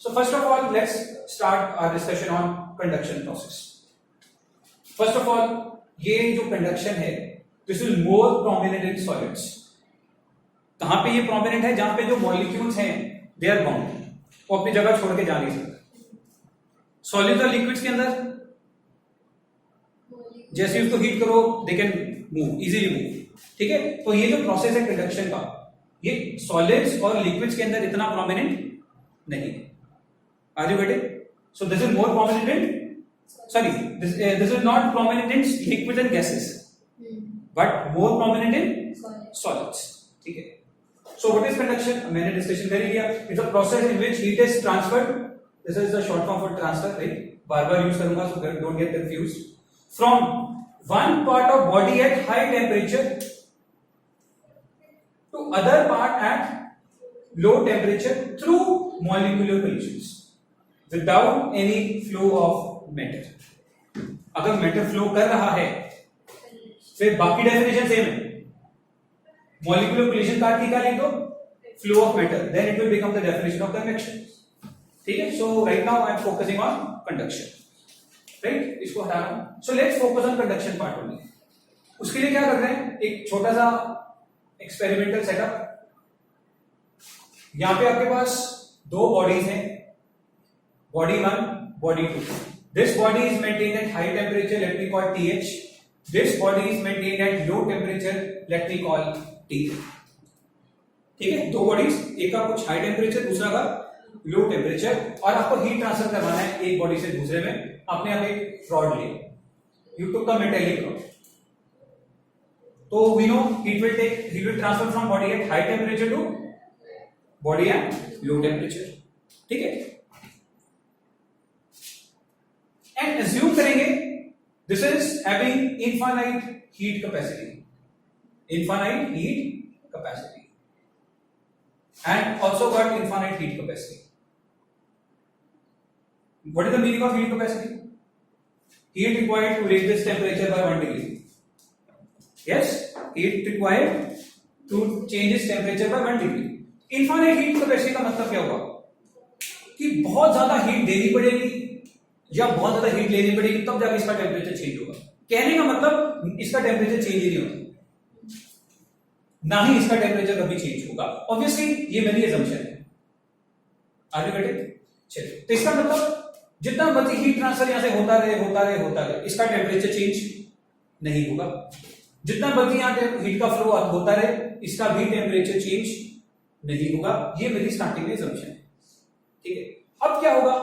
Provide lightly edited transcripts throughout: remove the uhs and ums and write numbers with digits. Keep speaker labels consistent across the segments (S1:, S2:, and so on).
S1: So first of all, let's start our discussion on conduction process. First of all, ये जो conduction है, this is more prominent in solids. कहाँ पे ये prominent है? जहाँ पे जो molecules हैं, they are bound. वो अपनी जगह छोड़ के जा नहीं सकते. Solids और liquids के अंदर जैसे उसको हीट करो, they can move, easily move. ठीक है? तो ये जो प्रोसेस है कंडक्शन का, ये सॉलिड्स और लिक्विड्स के अंदर इतना प्रोमिनेंट नहीं है. Are you getting? So this is more prominent in, sorry, this is not prominent in liquids and gases, but more prominent in solids. ठीक है? So what is conduction? मैंने डिस्कशन कर ही लिया. It's a process in which heat is transferred. This is the short form for transfer, right? बार-बार use करूंगा, so don't get confused. From one part of body at high temperature to other part at low temperature through molecular collisions without any flow of matter. अगर matter flow कर रहा है, फिर बाकी definition same है. Molecular collision का अर्थ क्या लिख दो? Flow of matter. Then it will become the definition of convection. ठीक है? So right now I am focusing on conduction. Right? इसको हटा रहा हूं. So let's focus on conduction part only. उसके लिए क्या कर रहे हैं? एक छोटा सा एक्सपेरिमेंटल सेटअप. यहां पे आपके पास दो बॉडीज हैं, body 1, body 2. This body is maintained at high temperature, let me call TH. This body is maintained at low temperature, let me call T. ठीक है? दो बॉडीज, एक का कुछ हाई टेम्परेचर, दूसरा का लो टेम्परेचर, और आपको हीट ट्रांसफर करवाना है एक बॉडी से दूसरे में. आपने अब एक रॉड लिया, you took the metallic rod. तो we know heat will transfer from body at high temperature to body at low temperature. ठीक है? And assume करेंगे this is having infinite heat capacity, and also got infinite heat capacity. What is the meaning of heat capacity? Heat required to raise this temperature by 1 degree. Yes, heat required to change its temperature by 1 degree. Infinite heat capacity का मतलब क्या होगा? कि बहुत ज्यादा heat देनी पड़ेगी या बहुत ज्यादा हीट लेनी पड़ेगी तब जाके इसका टेम्परेचर चेंज होगा. कहने का मतलब इसका टेम्परेचर चेंज ही नहीं होता, ना ही इसका टेम्परेचर कभी चेंज होगा. ऑब्वियसली ये मेरी असम्पशन है. आगे बढ़े. चलिए, तो इसका मतलब जितना मर्जी हीट ट्रांसफर यहां से होता रहे, इसका टेम्परेचर चेंज नहीं होगा. जितना मर्जी यहां हीट का फ्लो होता रहे, इसका भी टेम्परेचर चेंज नहीं होगा. ये मेरी स्टार्टिंग में असम्पशन है. ठीक है? अब क्या होगा?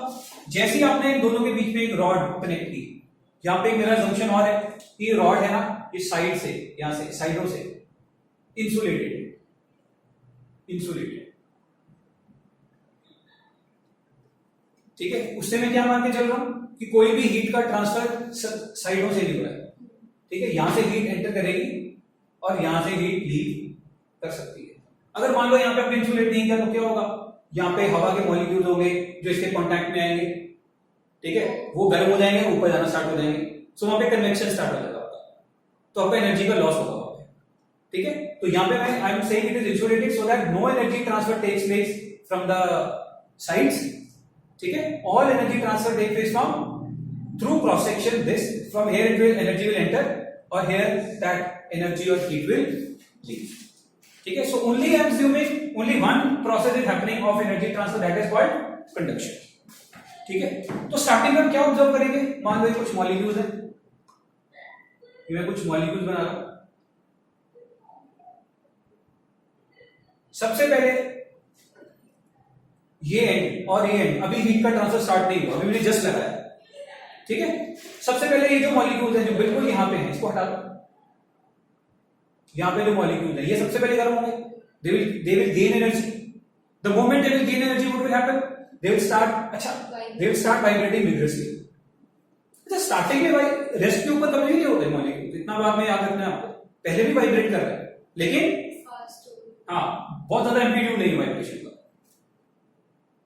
S1: जैसे ही आपने इन दोनों के बीच में एक रॉड कनेक्ट की, यहां पे मेरा असम्पशन और है कि रॉड है ना, इस साइड से, यहां से साइडों से इंसुलेटेड. ठीक है? उससे मैं क्या मान के चल रहा हूं कि कोई भी हीट का ट्रांसफर साइडों से नहीं हो रहा है. ठीक है? यहां से हीट एंटर करेगी और यहां से हीट लीव कर सकती है. अगर मान लो यहां पे आपने इंसुलेट नहीं किया तो क्या होगा? यहां पे हवा के मॉलिक्यूल्स होंगे जो इसके कांटेक्ट में आएंगे. ठीक है? वो गर्म हो जाएंगे, ऊपर जाना स्टार्ट हो जाएंगे. सो वहां पे कन्वेक्शन स्टार्ट हो जाएगा आपका, तो आपका एनर्जी का लॉस होगा वहां पे. ठीक है? तो यहां पे मैं I am saying it is insulated so that no energy transfer takes place from the sides. ठीक है? All energy transfer take place from through cross section. This from here it will energy will enter और here that energy और heat will leave. ठीक है? So only I am assuming only one process is happening of energy transfer, that is called conduction. ठीक है? तो starting में क्या observe करेंगे? मान लो कुछ मॉलिक्यूल्स है, मैं कुछ मॉलिक्यूल्स बना रहा हूं. सबसे पहले ये एंड और ये एंड, अभी हीट का ट्रांसफर स्टार्ट नहीं हुआ, अभी मैंने जस्ट लगाया. ठीक है? सबसे पहले ये जो मॉलिक्यूल्स हैं जो बिल्कुल यहां पे हैं, इसको हटा दो. यहां पे जो मॉलिक्यूल है ये सबसे पहले गर्म होंगे. they will gain energy. The moment they will gain energy, what will happen? They will start vibrating vigorously. अच्छा, स्टार्टिंग में रेस्ट के ऊपर कभी नहीं होते मॉलिक्यूल, इतना बात में याद रखना है आपको. पहले भी वाइब्रेट कर रहे हैं, लेकिन हाँ, बहुत ज्यादा एम्पलीट्यूड नहीं वाइब्रेशन का.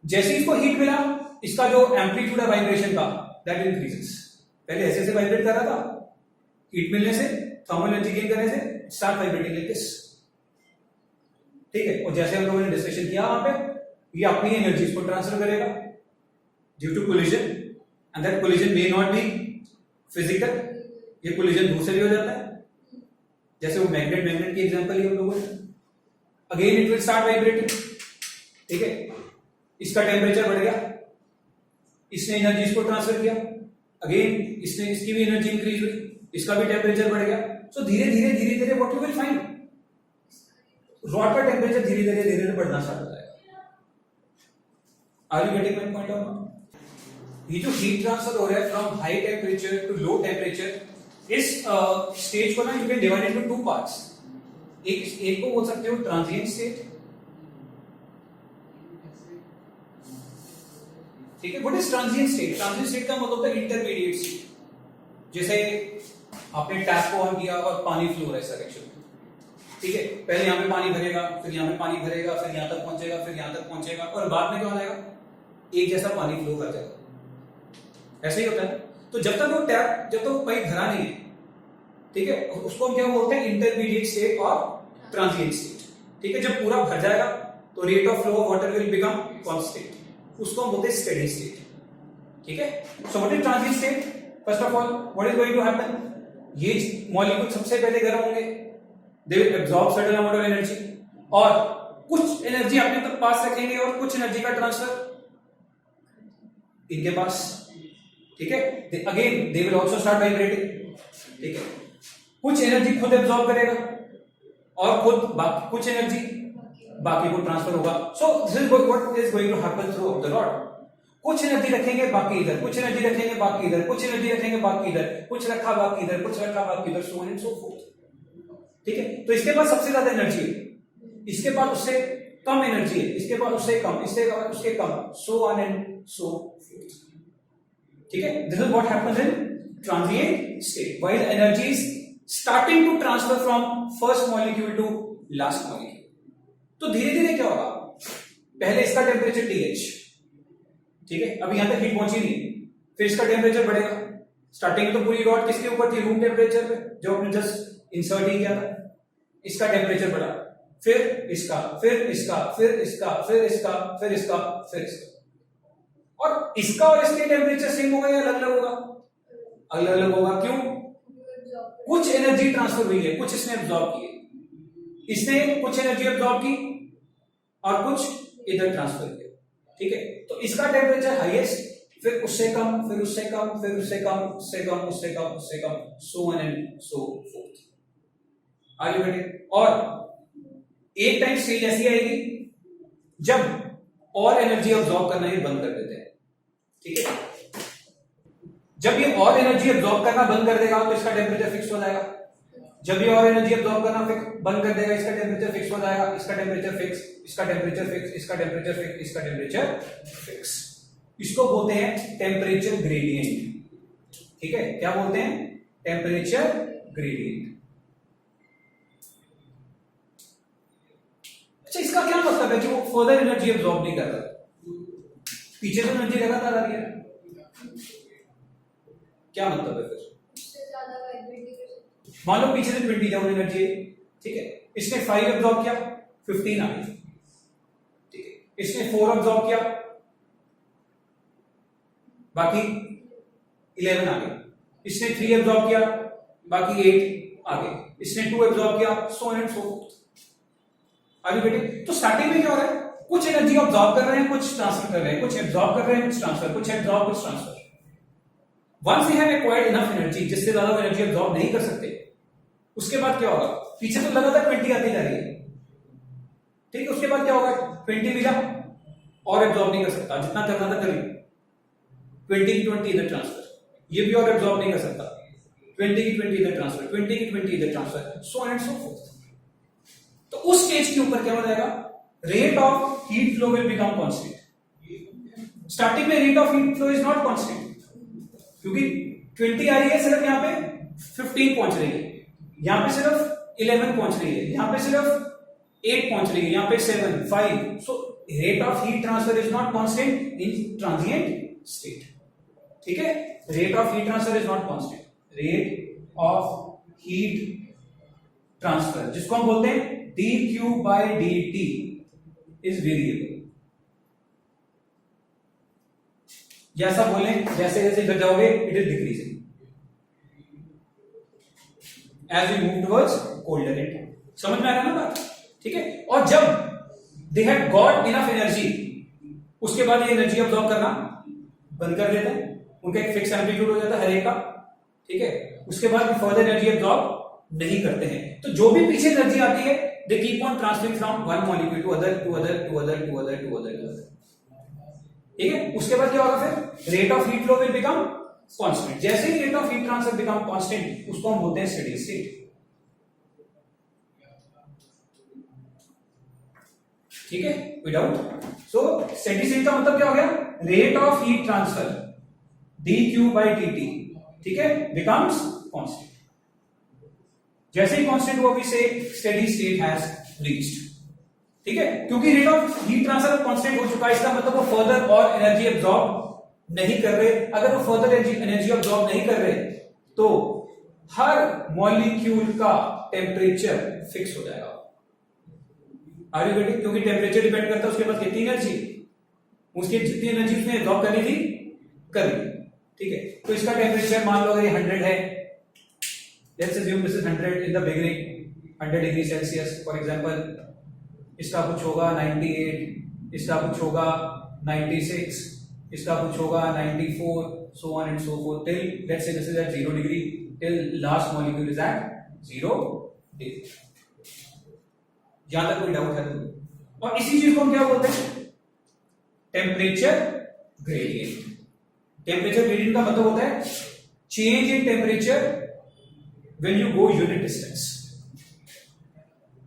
S1: जैसे इसको हीट मिला, इसका जो एम्पलीट्यूड है वाइब्रेशन का, दैट इंक्रीजेस. पहले ऐसे वाइब्रेट कर रहा था, हीट मिलने से, थर्मल एनर्जी गेन करने से स्टार्ट वाइब्रेटिंग लाइक दिस. ठीक है? और जैसे हम लोगों ने डिस्कशन किया वहां पे, ये अपनी एनर्जी को ट्रांसफर करेगा. Due to collision, and that collision may not be physical, ये कोलिजन दूर से भी हो जाता है, जैसे वो मैग्नेट की एग्जांपल ही हम लोगों ने। Again it will start vibrating, ठीक है, इसका टेम्परेचर बढ़ गया, इसने एनर्जी इसको ट्रांसफर किया, अगेन इसने इसकी भी एनर्जी इंक्रीज हुई, इसका भी टेम्परेचर बढ़ गया। सो धीरे धीरे what you will find, rod का टेम्परेचर धीरे धीरे बढ़ना स्टार्ट हो जाएगा। Are you getting my point of view? ये जो हीट ट्रांसफर हो रहा है from high temperature to low temperature, इस स्टेज को ना you can divide into two parts. एक को बोल सकते हो ट्रांजिएंट स्टेट, ठीक है। What is transient state? Transient state का मतलब होता है इंटरमीडिएट स्टेट। जैसे आपने टैप को ऑन किया और पानी फ्लो हो रहा है इस डायरेक्शन में, ठीक है, पहले यहां पे पानी भरेगा, फिर यहां पे पानी भरेगा, फिर यहां तक पहुंचेगा, फिर यहां तक पहुंचेगा, और बाद में क्या हो जाएगा, एक जैसा पानी फ्लो कर जाएगा। ऐसे ही होता है। तो जब तक वो टैप, जब तक वो पाइप भरा नहीं है, ठीक है, उसको हम क्या बोलते हैं, इंटरमीडिएट स्टेट और ट्रांजिएंट स्टेट, ठीक है। जब पूरा भर जाएगा तो rate of flow of water will become constant, उसको हम बोलते हैं स्टेडी स्टेट, ठीक है। So what is transient state? First of all what is going to happen, ये मॉलिक्यूल सबसे पहले गर्म होंगे, they will absorb certain amount of energy, और कुछ एनर्जी अपने तक पास रखेंगे और कुछ एनर्जी का ट्रांसफर इनके पास, ठीक है। Again they will also start vibrating, ठीक है। कुछ एनर्जी खुद एब्जॉर्ब करेगा और खुद कुछ एनर्जी बाकी को ट्रांसफर होगा। So this is what is going to happen through the rod. कुछ एनर्जी रखेंगे बाकी इधर, कुछ एनर्जी रखेंगे बाकी इधर, कुछ एनर्जी रखेंगे बाकी इधर, कुछ रखा बाकी इधर, कुछ रखा बाकी इधर, सो ऑन एंड सो फोर्थ, ठीक है। तो इसके पास सबसे ज्यादा एनर्जी है, इसके पास उससे कम एनर्जी है, इसके पास उससे कम, इसके पास उसके कम, so on and so forth, ठीक है। This is what happens in transient state, while energy is starting to transfer from first molecule to last molecule. तो धीरे धीरे क्या होगा, पहले इसका टेम्परेचर TH, ठीक है, अभी यहां तक हीट पहुंची नहीं, फिर इसका टेम्परेचर बढ़ेगा। स्टार्टिंग में तो पूरी रॉड किसके ऊपर थी, रूम टेम्परेचर पे, जो आपने जस्ट इंसर्ट ही किया था। इसका टेम्परेचर बढ़ा, फिर इसका, फिर इसका, फिर इसका, फिर इसका, फिर इसका, फिर इसका, और इसका और इसके टेम्परेचर सेम होगा या अलग अलग होगा? अलग अलग होगा। क्यों? कुछ एनर्जी ट्रांसफर हुई है, कुछ इसने एब्जॉर्ब की है, इसने कुछ एनर्जी एब्जॉर्ब की और कुछ इधर ट्रांसफर किया, ठीक है। तो इसका टेम्परेचर हाईएस्ट, फिर उससे कम, फिर उससे कम, फिर उससे कम, उससे कम, उससे कम, उससे कम, so on and so forth. आगे बढ़े, और एक टाइम स्टेज ऐसी आएगी जब और एनर्जी एब्जॉर्ब करना ये बंद कर देते हैं, ठीक है। जब ये और एनर्जी एब्जॉर्ब करना बंद कर देगा तो इसका टेम्परेचर फिक्स हो जाएगा। जब ये और एनर्जी एब्जॉर्ब करना बंद कर देगा, इसका टेम्परेचर फिक्स हो जाएगा, इसका टेम्परेचर फिक्स, इसका टेम्परेचर फिक्स, इसका टेम्परेचर फिक्स, इसका टेम्परेचर फिक्स। इसको बोलते हैं टेम्परेचर ग्रेडियंट, ठीक है। क्या बोलते हैं? Temperature gradient. अच्छा, इसका क्या मतलब है कि वो फर्दर एनर्जी एब्जॉर्ब नहीं कर रहा, पीछे तो एनर्जी लगातार आ रही है, क्या मतलब है? फिर मान लो पीछे से 20 जूल एनर्जी है, ठीक है, इसने 5 एब्जॉर्ब किया, 15 आ गई, ठीक है। इसने 4 एब्जॉर्ब किया, बाकी 11 आ गए। इसने 3 एब्जॉर्ब किया, बाकी 8 आ गए। इसने 2 एब्जॉर्ब किया, सो एंड सो फोर्थ। आगे बेटे, तो स्टार्टिंग में क्या हो रहा है, कुछ एनर्जी ऑब्जॉर्ब कर रहे हैं, कुछ ट्रांसफर कर रहे हैं, कुछ एब्जॉर्ब कर रहे हैं, कुछ ट्रांसफर, कुछ एब्जॉर्ब, कुछ transfer. Once they have acquired enough energy, जिससे ज्यादा एनर्जी एब्जॉर्ब नहीं कर सकते, उसके बाद क्या होगा, पीछे तो लगातार 20 आती जा रही है, ठीक है। उसके बाद क्या होगा, 20 मिला और एब्जॉर्ब नहीं कर सकता, जितना करना था करिए, 20 की 20 इधर ट्रांसफर, ये भी और एब्जॉर्ब नहीं कर सकता, 20 की 20 इधर ट्रांसफर, 20 की 20 इधर transfer, so and so forth. तो उस स्टेज के ऊपर क्या हो जाएगा, rate of heat flow will become constant. Starting में rate of heat flow is not constant, क्योंकि 20 आ रही है, सिर्फ यहां पे 15 पहुंच रही है, यहां पे सिर्फ 11 पहुंच रही है, यहां पे सिर्फ 8 पहुंच रही है, यहां पे 7, 5। So rate of heat transfer is not constant in transient state, ठीक है। Rate of heat transfer is not constant, rate of heat transfer, जिसको हम बोलते हैं dq by dt, is variable. या ऐसा बोले जैसे जैसे इधर जाओगे it is decreasing as we move towards colder end. समझ में आ रहा है ना बात? ठीक है। और जब they have got enough energy, उसके बाद ये एनर्जी अब्सॉर्ब करना बंद कर देते हैं, उनका एक फिक्स एम्पलीट्यूड हो जाता है हर एक का। ठीक है। उसके बाद फर्दर एनर्जी अब्सॉर्ब नहीं करते हैं, तो जो भी पीछे एनर्जी आती है they keep on transferring from one molecule to other to other to other to other to other to other. ठीक है। उसके बाद क्या होगा फिर? Rate of heat flow will become constant. जैसे ही rate of heat transfer become constant, उसको हम बोलते हैं स्टेडी स्टेट। ठीक है, कोई डाउट? सो स्टेडी स्टेट का मतलब क्या हो गया? Rate of heat transfer dq by dt, ठीक है, बिकम्स कांस्टेंट। जैसे ही कांस्टेंट हुआ, वी से स्टेडी स्टेट हैज रीच्ड। ठीक है, क्योंकि rate of heat transfer constant हो चुका है, इसका मतलब वो फर्दर और एनर्जी अब्सॉर्ब नहीं कर रहे। अगर वो फर्दर एनर्जी अब्सॉर्ब नहीं कर रहे तो हर मॉलिक्यूल का टेम्परेचर फिक्स हो जाएगा। Are you getting? क्योंकि टेम्परेचर डिपेंड करता है उसके पास कितनी एनर्जी, उसकी जितनी एनर्जी उसने अब्सॉर्ब करनी थी कर ली। ठीक है, तो इसका टेम्परेचर मान लो अगर ये 100 है, let's assume this is 100 in the beginning, 100 degree Celsius for example. इसका कुछ होगा 98, इसका कुछ होगा 96, इसका कुछ होगा 94, so on and so forth till let's say this is at 0 degree till last molecule is at 0 degree। यहां तक कोई डाउट है तो? और इसी चीज को हम क्या बोलते हैं? Temperature gradient. टेम्परेचर ग्रेडियंट का मतलब होता है change in temperature when you go unit distance.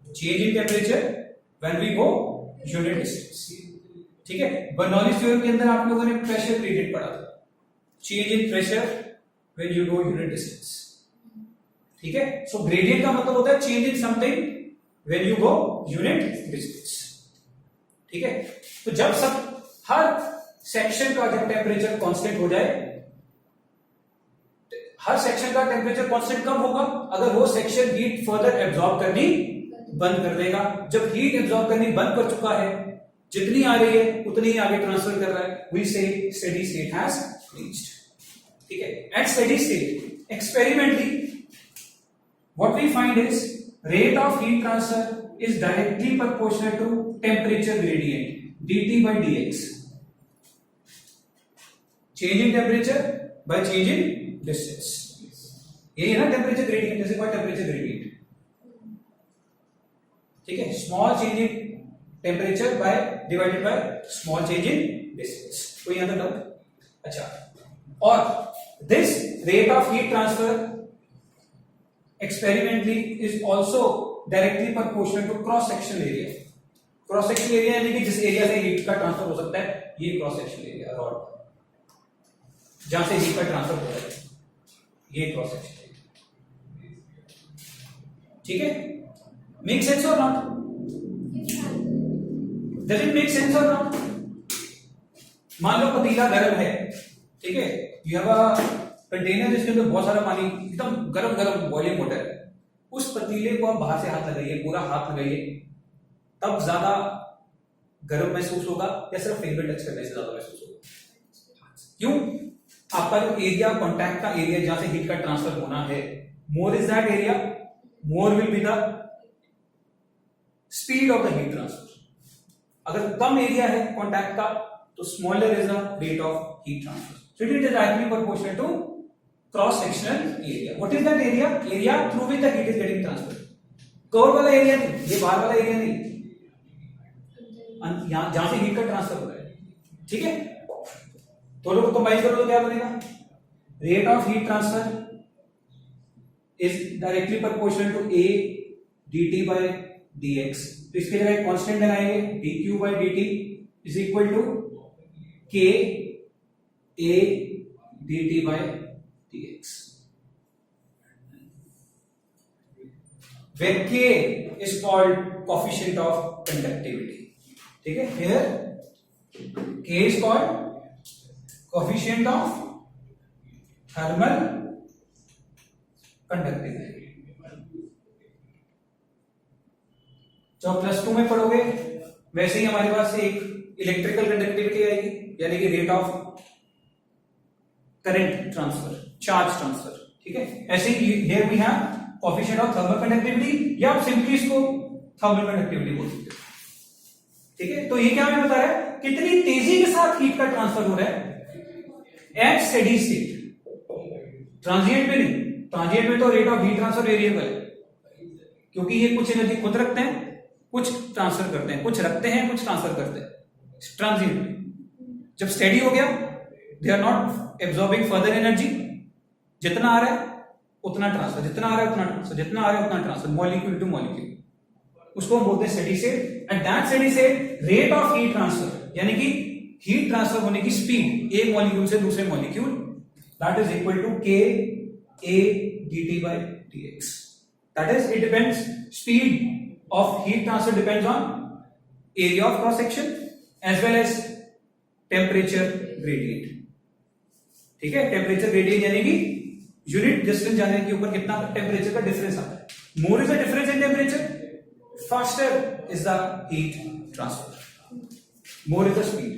S1: Change in temperature when we go unit distance. ठीक है, बर्नौलीज थ्योरम के अंदर आप लोगों ने प्रेशर ग्रेडियंट पढ़ा था, change in pressure when you go unit distance. ठीक है, सो ग्रेडियंट का मतलब होता है change in something when you go unit distance. ठीक है, तो जब सब हर सेक्शन का जब टेम्परेचर कांस्टेंट हो जाए, हर सेक्शन का टेम्परेचर कांस्टेंट कब होगा? अगर वो सेक्शन हीट फर्दर एब्सॉर्ब करनी बंद कर देगा। जब हीट एब्सॉर्ब करनी बंद कर चुका है, जितनी आ रही है उतनी ही आगे ट्रांसफर कर रहा है, वी से स्टेडी स्टेट हैज रीच्ड। ठीक है, at steady state experimentally what we find is rate of heat transfer is directly proportional to temperature gradient dt by dx. Change in temperature by change in distance. यही है ना temperature gradient. जैसे कोई temperature gradient, ठीक है, small change in temperature by divided by small change in distance. कोई यहां तक डाउट? अच्छा, और this rate of heat transfer experimentally is also directly proportional to cross sectional area। Cross section area यानी कि जिस एरिया से हीट का ट्रांसफर हो सकता है, ये क्रॉस सेक्शन एरिया रॉड जहां से हीट का ट्रांसफर हो रहा है, ये क्रॉस सेक्शन एरिया। ठीक है, मेक सेंस और not? Does it make sense और नॉट? मान लो पतीला गर्म है, ठीक है, यू हैव अ कंटेनर जिसके अंदर बहुत सारा पानी, एकदम गरम गरम बॉइलिंग वाटर है। उस पतीले को आप बाहर से हाथ लगाइए, पूरा हाथ लगाइए, तब ज्यादा गर्म महसूस होगा या सिर्फ फिंगर टच करने से ज्यादा महसूस होगा? क्यों? आपका जो एरिया, कॉन्टैक्ट का एरिया जहां से हीट का ट्रांसफर होना है, more is that area, more will be the speed of the heat transfer. अगर कम एरिया है कॉन्टैक्ट का, तो smaller is the rate of heat transfer. So it is directly proportional to cross-sectional area. What is that area? Area through which the heat is getting transferred. Curve वाला area नहीं, ये बाहर वाला area नहीं, यहां जहां से हीट का ट्रांसफर हो रहा है। ठीक है, तो लोग कंबाइन करो तो क्या बनेगा? Rate of heat transfer is directly proportional to a dt by dx। तो इसके जगह कांस्टेंट लगाएंगे, dq by dt is equal to k a dt by dx, where k is called coefficient of conductivity। ठीक है, here k is called coefficient of thermal conductivity। जब +2 में पढ़ोगे वैसे ही हमारे पास एक इलेक्ट्रिकल कंडक्टिविटी आएगी, यानी कि rate of current transfer, charge transfer, ठीक है। ऐसे ही here we have coefficient of thermal conductivity, या आप सिंपली इसको थर्मल कंडक्टिविटी बोल सकते हो, ठीक है। तो ये क्या हमें बता रहा है, कितनी तेजी के साथ हीट का ट्रांसफर हो रहा है एट स्टेडी स्टेट, ट्रांजिएंट में नहीं। ट्रांजिएंट में तो rate of heat transfer variable है, क्योंकि ये कुछ एनर्जी खुद रखते हैं, कुछ ट्रांसफर करते हैं, कुछ रखते हैं, कुछ ट्रांसफर करते हैं। ट्रांजिएंट जब स्टेडी हो गया, they are not absorbing further energy, जितना आ रहा है उतना ट्रांसफर, जितना आ रहा है उतना ट्रांसफर, जितना आ रहा है उतना ट्रांसफर, मॉलिक्यूल टू मॉलिक्यूल, उसको हम बोलते हैं steady state. And that steady state rate of heat transfer, यानी कि हीट ट्रांसफर होने की स्पीड एक मॉलिक्यूल से दूसरे molecule, that is equal to k a dt by dx. That is, it depends, speed of heat transfer depends on area of cross section as well as temperature gradient, ठीक है। Temperature gradient यानी कि unit distance जाने के ऊपर कितना temperature का difference आता है। More is the difference in temperature, faster is the heat transfer, more is the speed.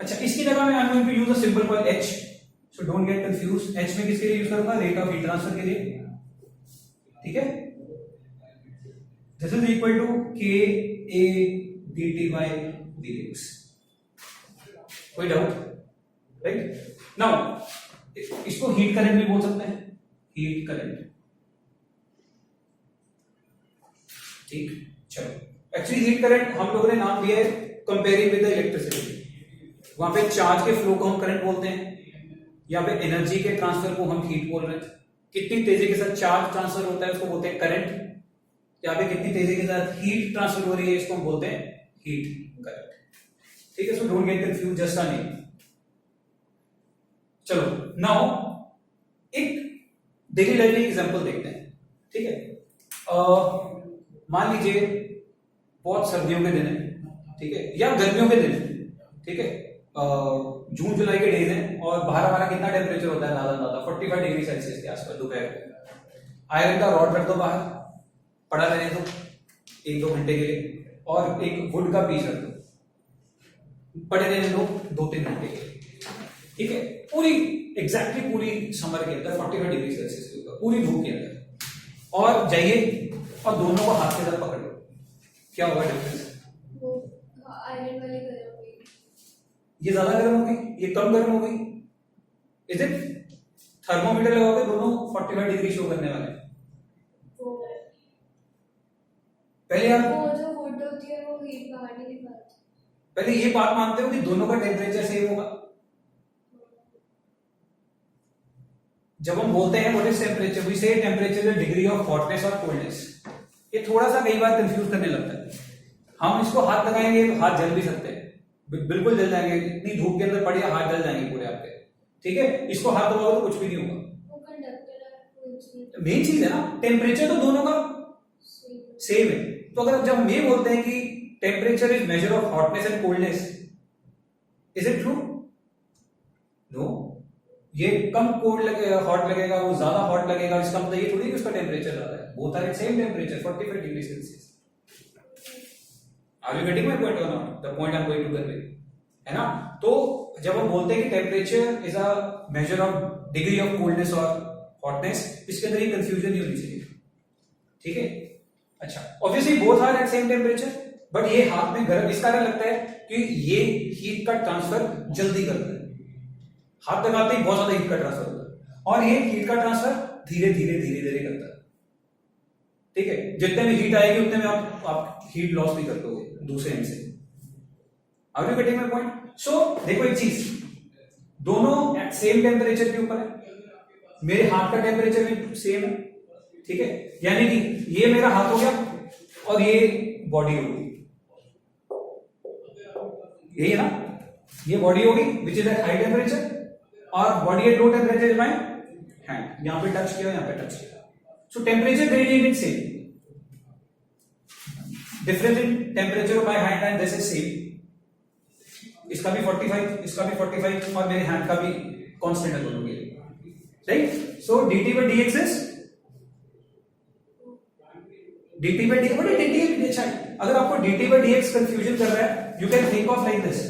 S1: अच्छा, इसकी जगह में I am going to use a simple called h, so don't get confuse. h में किसके लिए यूज करूंगा, रेट ऑफ हीट ट्रांसफर के लिए, ठीक है। This is equal to k a dt by dx, कोई डाउट, राइट। नाउ इसको हीट करंट भी बोल सकते हैं, हीट करंट, ठीक। चलो, एक्चुअली हीट करंट हम लोगों ने नाम दिया है कंपेयरिंग विद द इलेक्ट्रिसिटी। वहां पे चार्ज के फ्लो को हम करंट बोलते हैं, यहाँ पे एनर्जी के ट्रांसफर को हम हीट बोल रहे हैं। कितनी तेजी के साथ चार्ज ट्रांसफर होता है उसको बोलते हैं करंट, यहाँ पे कितनी तेजी के साथ हीट ट्रांसफर हो रही है इसको हम बोलते हैं हीट करंट, ठीक है। सो don't get confuse, just a name. चलो, नाउ एक डेली लाइफ में एग्जांपल देखते हैं, ठीक है। मान लीजिए बहुत सर्दियों के दिन है, ठीक है, या गर्मियों के दिन है, ठीक है। जून जुलाई के डेज हैं और बाहर हमारा कितना टेम्परेचर होता है, ज्यादा 45 डिग्री सेल्सियस के आसपास दोपहर को। आयरन का रॉड रख दो बाहर, पड़ा रहने दो 1-2 घंटे के लिए, और एक वुड का पीस रख दो, पड़े रहने दो 2-3 घंटे के लिए, ठीक है। पूरी एग्जैक्टली पूरी समर के अंदर 45 डिग्री सेल्सियस के ऊपर पूरी धूप के अंदर, और जाइए और दोनों को हाथ के साथ पकड़ लो, क्या होगा डिफरेंस?
S2: आयरन वाली गर्म हो गई,
S1: ये ज्यादा गर्म हो गई, ये कम गर्म हो गई। Is it? थर्मोमीटर लगाओगे दोनों 45 डिग्री शो करने वाले। पहले आप
S2: वो जो वुड होती है वो हीट बाहर नहीं निकालती।
S1: पहले ये बात मानते हो कि दोनों का टेम्परेचर सेम होगा। जब हम बोलते हैं व्हाट इज टेम्परेचर, वी से temperature is degree of hotness और कोल्डनेस। ये थोड़ा सा कई बार कंफ्यूज करने लगता है। हम इसको हाथ लगाएंगे तो हाथ जल भी सकते हैं, बिल्कुल जल जाएंगे, इतनी धूप के अंदर पड़े हाथ जल जाएंगे पूरे आपके, ठीक है। इसको हाथ दबाओगे तो कुछ भी नहीं होगा,
S2: वो कंडक्टर है।
S1: मेन चीज है ना, टेम्परेचर तो दोनों का सेम है। तो अगर जब हम ये बोलते हैं कि temperature is measure of hotness and coldness, is it true? No, ये कम कोल्ड लगेगा, हॉट लगेगा, वो ज्यादा हॉट लगेगा, इसका मतलब ये थोड़ी कि उसका टेम्परेचर ज्यादा है। Both are at same temperature 45 degree Celsius. Are you getting my point और not? The point I am going to convey, है ना। तो जब हम बोलते हैं कि temperature is a measure of degree of coldness और हॉटनेस, इसके अंदर ये कंफ्यूजन नहीं होनी चाहिए, ठीक है। अच्छा, obviously both are at same temperature, but ये हाथ में गर्म इस कारण लगता है कि ये हीट का ट्रांसफर जल्दी करता है। हाथ लगाते ही बहुत ज्यादा हीट का ट्रांसफर होता है, और ये हीट का ट्रांसफर धीरे धीरे धीरे धीरे करता है, ठीक है। जितने में हीट आएगी उतने में आप हीट लॉस भी कर दोगे दूसरे एंड से। Are you getting my point? So देखो एक चीज, दोनों एट सेम टेम्परेचर के ऊपर है, मेरे हाथ का टेम्परेचर भी सेम है, ठीक है। यानी कि ये मेरा हाथ हो गया और ये बॉडी होगी, यही है ना, ये बॉडी होगी which is at high temperature, और body at low temperature is my hand. यहां पे टच किया, यहां पे टच किया, so temperature gradient is same, difference in temperature of my hand and this is same. इसका भी 45, इसका भी 45, और मेरे हैंड का भी कांस्टेंट है दोनों के लिए, right. So dt by dx is dt by dx, what is dt by dx? अगर आपको dt by dx कंफ्यूजन कर रहा है, you can think of like this,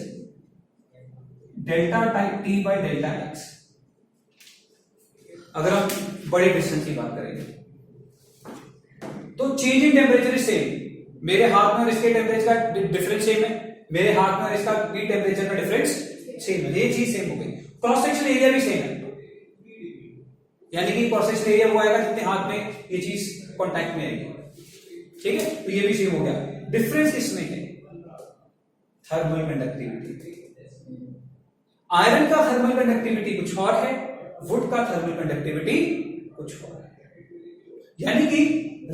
S1: delta t by delta x, अगर हम बड़े डिस्टेंस की बात करेंगे तो change in temperature is same. मेरे हाथ में और इसके टेम्परेचर का डिफरेंस सेम है, मेरे हाथ में और इसका भी टेम्परेचर का डिफरेंस सेम है, ये चीज सेम हो गई। क्रॉस सेक्शन एरिया भी सेम है, यानी कि क्रॉस सेक्शन एरिया वो आएगा जितने हाथ में ये चीज कॉन्टैक्ट में आएगी, ठीक है। तो ये भी सेम हो गया। डिफरेंस इसमें है थर्मल कंडक्टिविटी। आयरन का थर्मल कंडक्टिविटी कुछ और है, वुड का थर्मल कंडक्टिविटी कुछ और है। यानी कि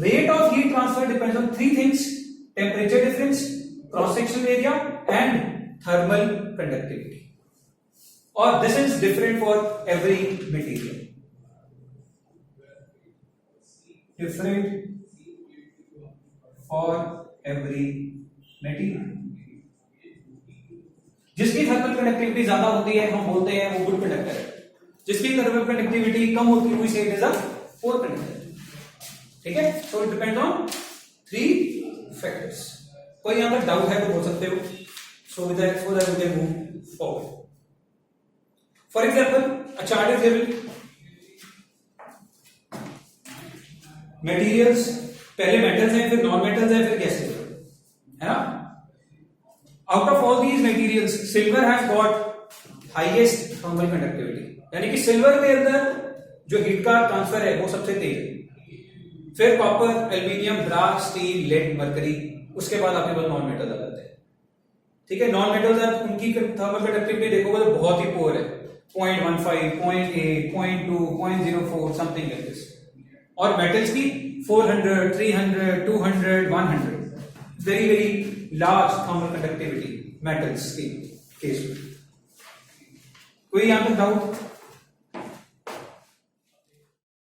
S1: rate of heat transfer depends on three things: temperature difference, cross sectional area and thermal conductivity. और this is different for every material, different for every material. जिसकी थर्मल कंडक्टिविटी ज्यादा होती है हम बोलते हैं वो गुड कंडक्टर है, जिसकी थर्मल कंडक्टिविटी कम होती है we say it is a poor conductor, ठीक है। So it depends on three factors. कोई यहां पर डाउट है तो बोल सकते हो, so with that we can move forward. For example a chart is given, materials पहले मेटल्स हैं, फिर नॉन मेटल्स हैं, फिर गैसेस है ना। Out of all these materials, silver has got highest thermal conductivity, यानी कि सिल्वर के अंदर जो हीट का ट्रांसफर है वो सबसे तेज है। फिर copper, aluminium, brass, steel, lead, mercury, उसके बाद आपके पास नॉन मेटल आ जाते हैं, ठीक है। नॉन मेटल्स आप उनकी थर्मल कंडक्टिविटी देखोगे तो बहुत ही पुअर है, 0.15, 0.8, 0.2, 0.04 समथिंग लाइक दिस। और मेटल्स की 400, 300, 200, 100, very very large thermal conductivity metals के केस में। कोई यहां पर डाउट?